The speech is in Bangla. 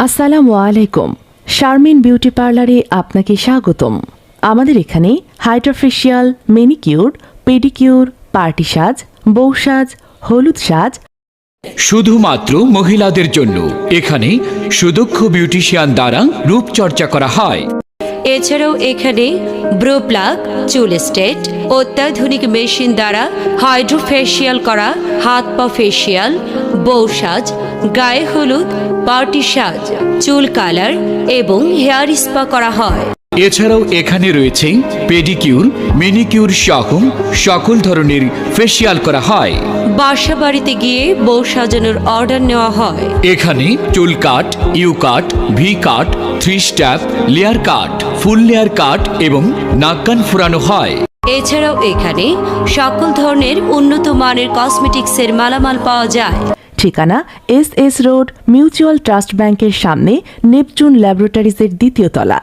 আসসালামু আলাইকুম। শারমিন বিউটি পার্লারে আপনাকে স্বাগতম। আমাদের এখানে হাইড্রোফেশিয়াল, মেনিকিউর, পেডিকিউর, পার্টি সাজ, বউ সাজ, হলুদ সাজ শুধুমাত্র মহিলাদের জন্য। এখানে সুদক্ষ বিউটিশিয়ান দ্বারা রূপচর্চা করা হয়। এছাড়াও এখানে ব্রো প্লাগ, চুল স্টেট, অত্যাধুনিক মেশিন দ্বারা হাইড্রোফেশিয়াল করা, হাত পা ফেশিয়াল, বউ সাজ, গায়ে হলুদ, পার্টি সাজ, চুল কালার এবং হেয়ার স্পা করা হয়। এছাড়াও এখানে রয়েছে পেডিকিউর, মেনিকিউর সহ সকল ধরনের ফেসিয়াল করা হয়। বাসা বাড়িতে গিয়ে বউ সাজানোর অর্ডার নেওয়া হয়। এখানে চুল cut, U cut, V cut, 3 step, layer cut, full layer cut এবং নাক কান ফুরানো হয়। এছাড়াও এখানে সকল ধরনের উন্নত মানের কসমেটিক্সের মালামাল পাওয়া যায়। ঠিকানা SS রোড, মিউচুয়াল ট্রাস্ট ব্যাংকের সামনে, নেপচুন ল্যাবরেটরিজের দ্বিতীয় তলা।